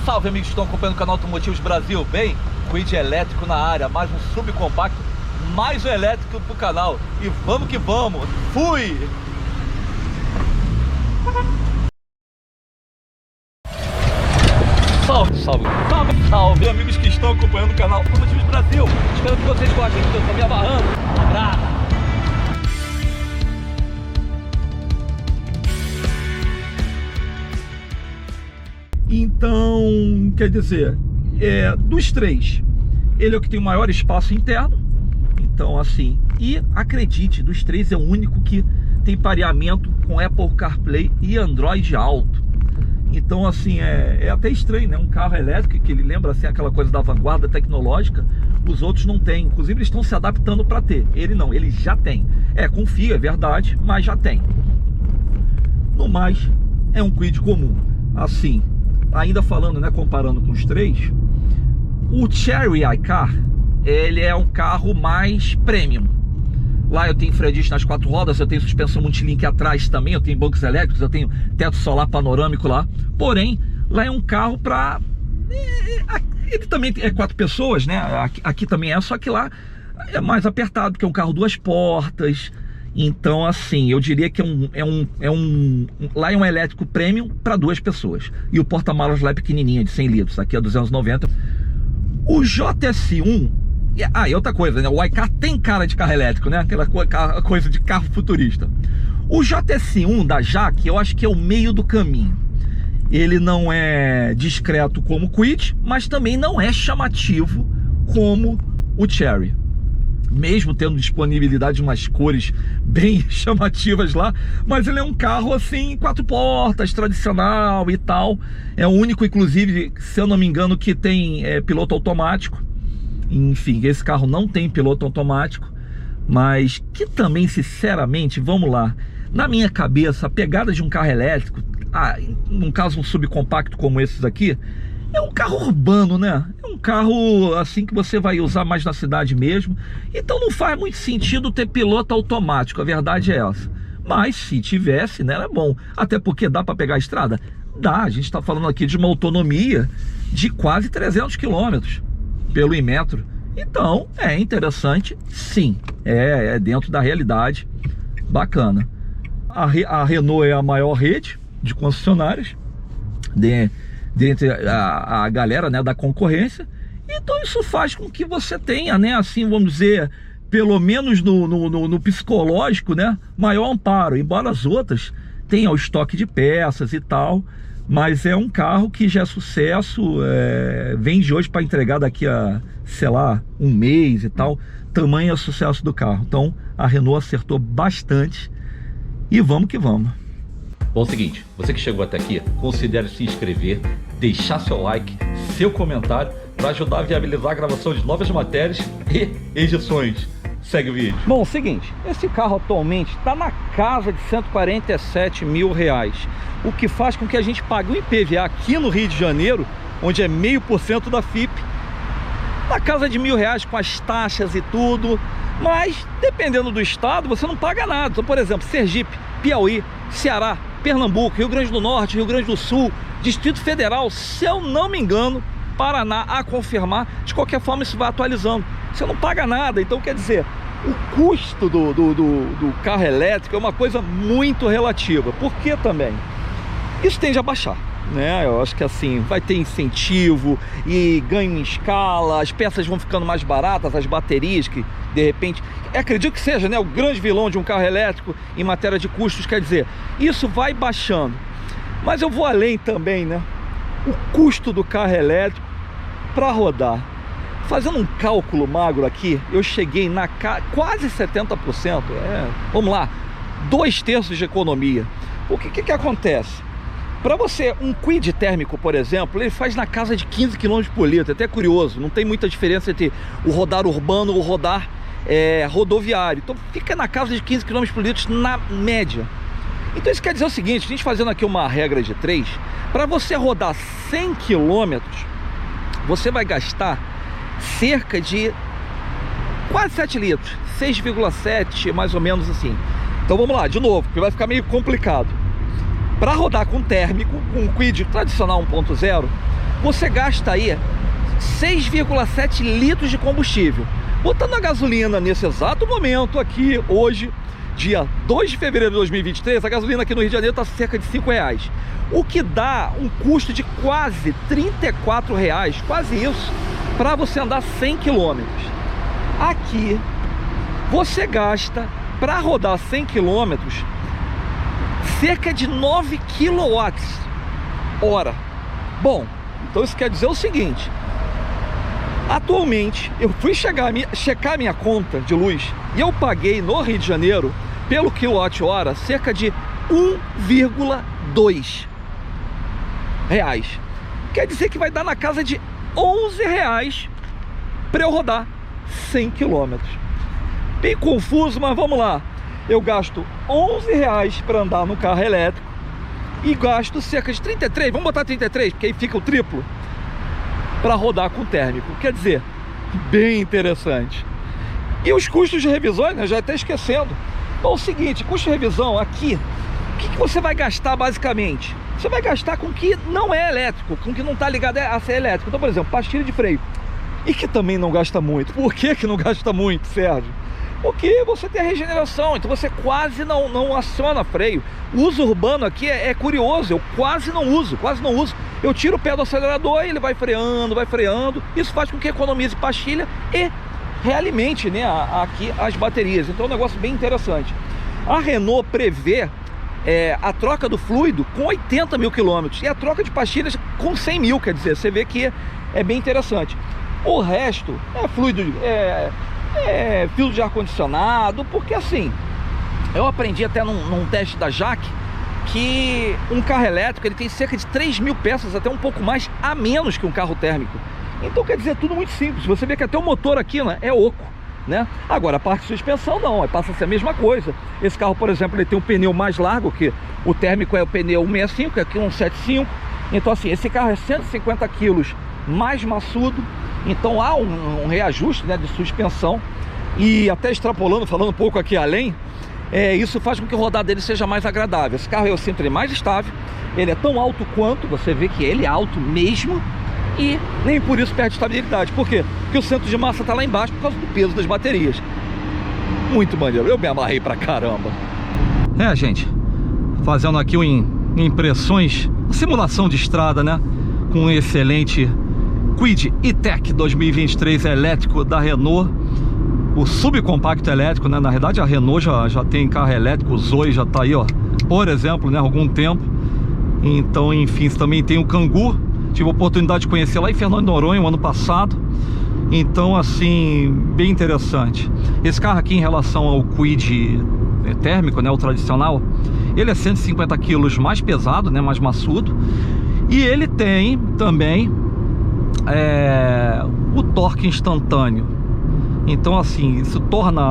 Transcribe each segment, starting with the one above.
Salve, amigos que estão acompanhando o canal Automotivos Brasil. Bem, Kwid elétrico na área, mais um subcompacto, mais um elétrico pro canal. E vamos que vamos. Fui! Salve, salve, salve, salve, amigos que estão acompanhando o canal Automotivos Brasil. Espero que vocês gostem, que eu tô me amarrando. Um abraço. Então, quer dizer, dos três, ele é o que tem o maior espaço interno. Então, assim, e acredite, dos três é o único que tem pareamento com Apple CarPlay e Android Auto. Então, assim, é até estranho, né? Um carro elétrico que ele lembra, assim, aquela coisa da vanguarda tecnológica, os outros não têm. Inclusive, eles estão se adaptando para ter. Ele não, ele já tem. Confia, é verdade, mas já tem. No mais, é um Kwid comum. Assim, ainda falando, né, comparando com os três, o Chery iCar, ele é um carro mais premium. Lá eu tenho freio nas quatro rodas, eu tenho suspensão multilink atrás também, eu tenho bancos elétricos, eu tenho teto solar panorâmico lá. Porém, lá é um carro para... ele também é 4 pessoas, né? Aqui também só que lá é mais apertado, porque é um carro 2 portas. Então, assim, eu diria que lá é um elétrico premium para 2 pessoas. E o porta-malas lá é pequenininho, de 100 litros, aqui é 290. O JS1, e outra coisa, né? O iCar tem cara de carro elétrico, né? Aquela coisa de carro futurista. O JS1 da Jaque, eu acho que é o meio do caminho. Ele não é discreto como o Kwid, mas também não é chamativo como o Chery. Mesmo tendo disponibilidade de umas cores bem chamativas lá, mas ele é um carro assim, 4 portas, tradicional e tal. É o único, inclusive, se eu não me engano, que tem piloto automático. Enfim, esse carro não tem piloto automático, mas que também, sinceramente, vamos lá, na minha cabeça, a pegada de um carro elétrico, num caso um subcompacto como esses aqui, é um carro urbano, né? É um carro assim que você vai usar mais na cidade mesmo. Então não faz muito sentido ter piloto automático, a verdade é essa. Mas se tivesse, né, é bom. Até porque dá para pegar a estrada? Dá, a gente está falando aqui de uma autonomia de quase 300 km pelo Inmetro. Então é interessante, sim. É dentro da realidade, bacana. A Renault é a maior rede de concessionárias dentre a galera, né, da concorrência. Então isso faz com que você tenha, né, assim, vamos dizer, pelo menos no psicológico, né, maior amparo, embora as outras tenham o estoque de peças e tal. Mas é um carro que já é sucesso, vende hoje para entregar daqui a, sei lá, um mês e tal. Tamanho é o sucesso do carro. Então a Renault acertou bastante e vamos que vamos. Bom, é o seguinte, você que chegou até aqui, considere se inscrever, deixar seu like, seu comentário, para ajudar a viabilizar a gravação de novas matérias e edições. Segue o vídeo. Bom, é o seguinte, esse carro atualmente está na casa de R$147 mil, o que faz com que a gente pague um IPVA aqui no Rio de Janeiro, onde é 0,5% da FIP, na casa de R$1.000 com as taxas e tudo. Mas dependendo do estado, você não paga nada. Então, por exemplo, Sergipe, Piauí, Ceará, Pernambuco, Rio Grande do Norte, Rio Grande do Sul, Distrito Federal, se eu não me engano, Paraná, a confirmar. De qualquer forma, isso vai atualizando. Você não paga nada. Então, quer dizer, o custo do carro elétrico é uma coisa muito relativa. Por que também? Isso tende a baixar, né? Eu acho que assim, vai ter incentivo e ganho em escala, as peças vão ficando mais baratas, as baterias que, de repente, acredito que seja, né, o grande vilão de um carro elétrico em matéria de custos. Quer dizer, isso vai baixando. Mas eu vou além também, né? O custo do carro elétrico para rodar. Fazendo um cálculo magro aqui, eu cheguei na quase 70%. Vamos lá, 2/3 de economia. O que acontece? Para você, um Kwid térmico, por exemplo, ele faz na casa de 15 km por litro. Até curioso, não tem muita diferença entre o rodar urbano ou o rodar rodoviário. Então fica na casa de 15 km por litro na média. Então isso quer dizer o seguinte, a gente fazendo aqui uma regra de 3, para você rodar 100 km, você vai gastar cerca de quase 7 litros, 6,7 mais ou menos assim. Então vamos lá, de novo, porque vai ficar meio complicado. Para rodar com térmico, com um Kwid tradicional 1.0, você gasta aí 6,7 litros de combustível. Botando a gasolina nesse exato momento aqui, hoje, dia 2 de fevereiro de 2023, a gasolina aqui no Rio de Janeiro está cerca de R$5, o que dá um custo de quase R$34, quase isso, para você andar 100 km. Aqui, você gasta, para rodar 100 km, cerca de 9 kWh. Bom, então isso quer dizer o seguinte: atualmente eu fui checar minha conta de luz e eu paguei no Rio de Janeiro pelo quilowatt-hora cerca de R$1,2. Quer dizer que vai dar na casa de R$11 para eu rodar 100 km. Bem confuso, mas vamos lá. Eu gasto R$11 para andar no carro elétrico e gasto cerca de 33, vamos botar 33, porque aí fica o triplo, para rodar com térmico. Quer dizer, bem interessante. E os custos de revisões, né, já até esquecendo. Então é o seguinte, custo de revisão aqui, o que você vai gastar basicamente? Você vai gastar com o que não é elétrico, com o que não está ligado a ser elétrico. Então, por exemplo, pastilha de freio, e que também não gasta muito. Por que não gasta muito, Sérgio? Porque você tem a regeneração, então você quase não aciona freio. O uso urbano aqui é curioso, eu quase não uso. Eu tiro o pé do acelerador e ele vai freando. Isso faz com que economize pastilha e realimente, né, aqui as baterias. Então é um negócio bem interessante. A Renault prevê a troca do fluido com 80 mil quilômetros e a troca de pastilhas com 100 mil, quer dizer, você vê que é bem interessante. O resto é fluido, filtro de ar-condicionado, porque assim, eu aprendi até num teste da Jaque que um carro elétrico ele tem cerca de 3 mil peças, até um pouco mais, a menos que um carro térmico. Então quer dizer, tudo muito simples. Você vê que até o motor aqui, né, é oco, né? Agora a parte de suspensão não, passa a ser a mesma coisa. Esse carro, por exemplo, ele tem um pneu mais largo, que o térmico é o pneu 165, aqui um 175. Então assim, esse carro é 150 quilos mais maçudo. Então há um reajuste, né, de suspensão. E até extrapolando, falando um pouco aqui além, isso faz com que o rodar dele seja mais agradável. Esse carro eu sinto ele mais estável, ele é tão alto quanto, você vê que ele é alto mesmo, e nem por isso perde estabilidade. Por quê? Porque o centro de massa está lá embaixo por causa do peso das baterias. Muito maneiro, eu me amarrei pra caramba. Gente, fazendo aqui impressões, simulação de estrada, né, com um excelente Kwid E-Tech 2023 elétrico da Renault, o subcompacto elétrico, né? Na verdade a Renault já tem carro elétrico, o Zoe já tá aí, ó, por exemplo, né, há algum tempo. Então, enfim, também tem o Kangoo, tive a oportunidade de conhecer lá em Fernando de Noronha, ano passado. Então, assim, bem interessante. Esse carro aqui, em relação ao Kwid térmico, né, o tradicional, ele é 150 quilos mais pesado, né, mais maçudo. E ele tem também o torque instantâneo. Então assim, isso torna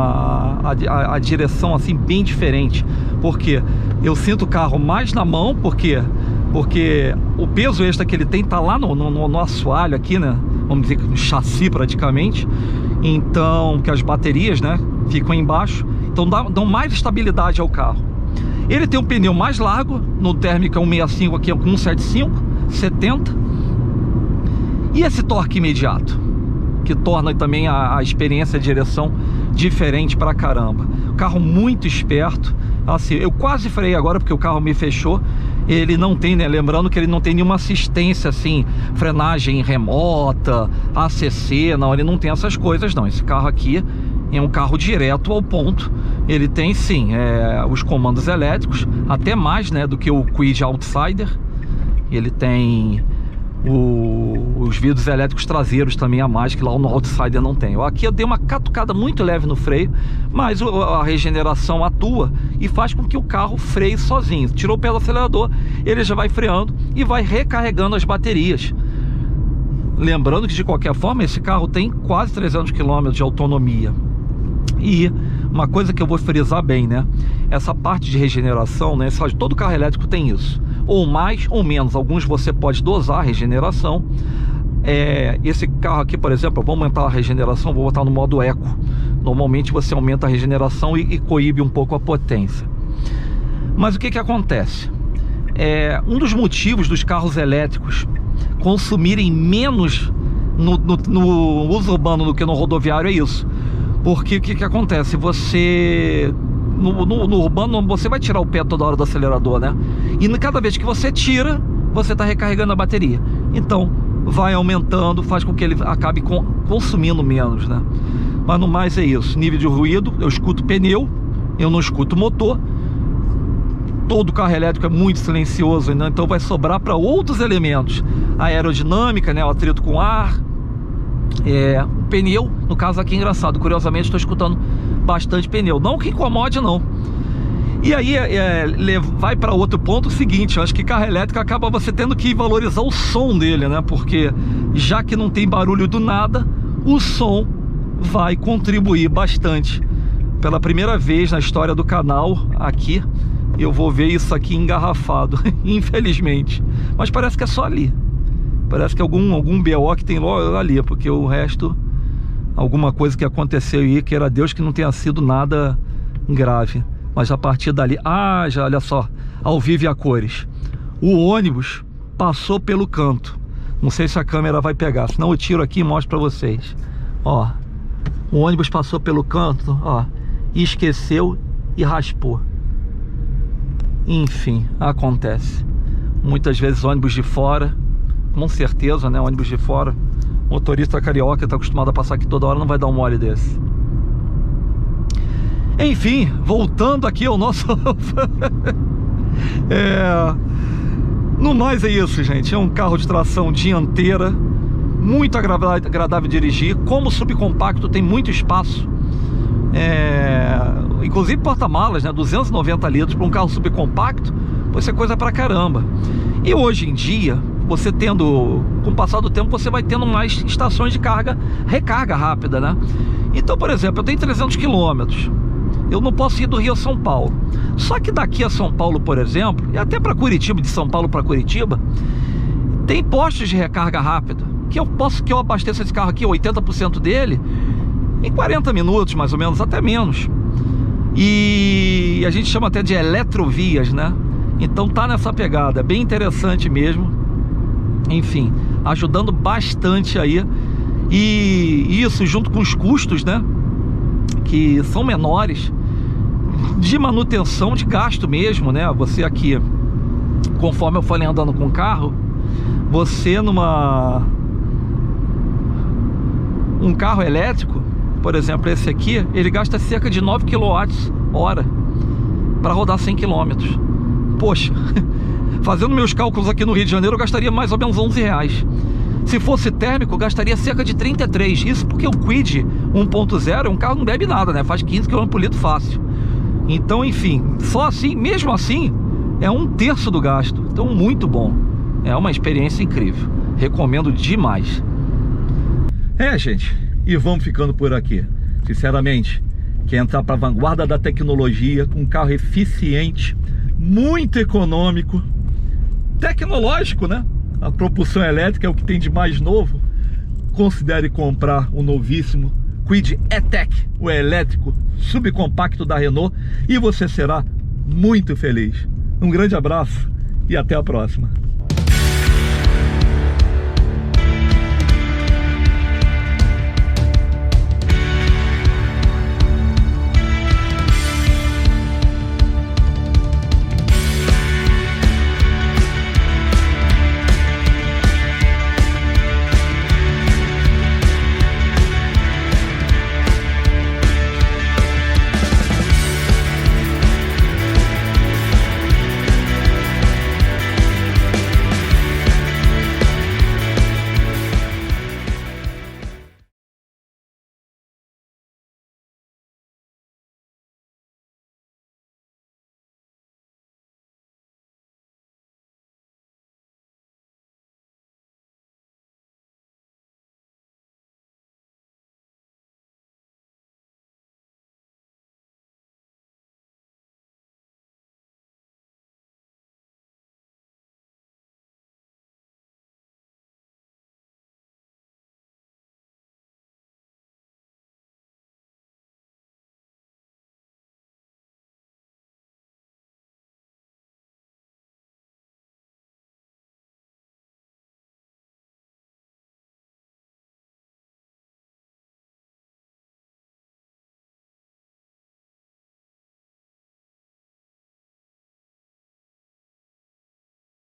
a direção assim bem diferente, porque eu sinto o carro mais na mão, porque o peso extra que ele tem tá lá no assoalho aqui, né, vamos dizer que no chassi praticamente. Então, que as baterias, né, ficam embaixo, então dão mais estabilidade ao carro. Ele tem um pneu mais largo, no térmico é 165, aqui é 175, 70. E esse torque imediato, que torna também a experiência de direção diferente pra caramba. O carro muito esperto. Assim, eu quase freiei agora porque o carro me fechou. Ele não tem, né, lembrando que ele não tem nenhuma assistência assim, frenagem remota, ACC, não, ele não tem essas coisas não. Esse carro aqui é um carro direto ao ponto. Ele tem sim os comandos elétricos, até mais, né, do que o Kwid Outsider. Ele tem os vidros elétricos traseiros também a mais, que lá no Outsider não tem. Aqui eu dei uma catucada muito leve no freio, mas a regeneração atua e faz com que o carro freie sozinho. Tirou o pé do acelerador, ele já vai freando e vai recarregando as baterias. Lembrando que de qualquer forma esse carro tem quase 300 km de autonomia. E uma coisa que eu vou frisar bem, né, essa parte de regeneração, né, todo carro elétrico tem isso, ou mais ou menos. Alguns você pode dosar a regeneração. Esse carro aqui, por exemplo, eu vou aumentar a regeneração, vou botar no modo eco. Normalmente você aumenta a regeneração e coíbe um pouco a potência. Mas o que acontece? Um dos motivos dos carros elétricos consumirem menos no uso urbano do que no rodoviário é isso. Porque o que acontece? Você... No urbano você vai tirar o pé toda hora do acelerador, né? E cada vez que você tira, você está recarregando a bateria. Então vai aumentando, faz com que ele acabe consumindo menos, né? Mas no mais é isso. Nível de ruído, eu escuto pneu, eu não escuto motor. Todo carro elétrico é muito silencioso, né? Então vai sobrar para outros elementos. A aerodinâmica, né? O atrito com ar. O pneu, no caso aqui, engraçado, curiosamente estou escutando bastante pneu, não que incomode não. E aí vai para outro ponto seguinte, eu acho que carro elétrico acaba você tendo que valorizar o som dele, né? Porque já que não tem barulho do nada, o som vai contribuir bastante. Pela primeira vez na história do canal aqui, eu vou ver isso aqui engarrafado, infelizmente. Mas parece que é só ali. Parece que algum BO que tem logo ali, porque o resto, alguma coisa que aconteceu aí, que era Deus que não tenha sido nada grave. Mas a partir dali, já olha só, ao vivo e a cores. O ônibus passou pelo canto. Não sei se a câmera vai pegar, senão eu tiro aqui e mostro pra vocês. Ó, o ônibus passou pelo canto, ó, e esqueceu e raspou. Enfim, acontece. Muitas vezes ônibus de fora, com certeza, né, ônibus de fora, motorista carioca tá acostumado a passar aqui toda hora, não vai dar um mole desse. Enfim, voltando aqui ao nosso... No mais é isso, gente. É um carro de tração dianteira, muito agradável de dirigir. Como subcompacto tem muito espaço, inclusive porta-malas, né? 290 litros para um carro subcompacto, pode ser coisa pra caramba. E hoje em dia, você tendo, com o passar do tempo, você vai tendo mais estações de recarga rápida, né? Então, por exemplo, eu tenho 300 quilômetros. Eu não posso ir do Rio a São Paulo. Só que daqui a São Paulo, por exemplo, e até para Curitiba, de São Paulo para Curitiba, tem postos de recarga rápida que eu abasteço esse carro aqui, 80% dele, em 40 minutos, mais ou menos, até menos. E a gente chama até de eletrovias, né? Então tá nessa pegada, bem interessante mesmo. Enfim, ajudando bastante aí. E isso junto com os custos, né, que são menores, de manutenção, de gasto mesmo, né? Você aqui, conforme eu falei andando com o carro, você um carro elétrico, por exemplo, esse aqui, ele gasta cerca de 9 kWh para rodar 100 km. Poxa, fazendo meus cálculos aqui no Rio de Janeiro, eu gastaria mais ou menos R$11. Se fosse térmico, eu gastaria cerca de 33. Isso porque o Kwid 1.0 é um carro que não bebe nada, né? Faz 15 km por litro fácil. Então, enfim, só assim, mesmo assim, é 1/3 do gasto. Então, muito bom. É uma experiência incrível. Recomendo demais. Gente, e vamos ficando por aqui. Sinceramente, quer entrar para a vanguarda da tecnologia, com um carro eficiente, muito econômico, tecnológico, né? A propulsão elétrica é o que tem de mais novo. Considere comprar o novíssimo Kwid E-Tech, o elétrico subcompacto da Renault, e você será muito feliz. Um grande abraço e até a próxima.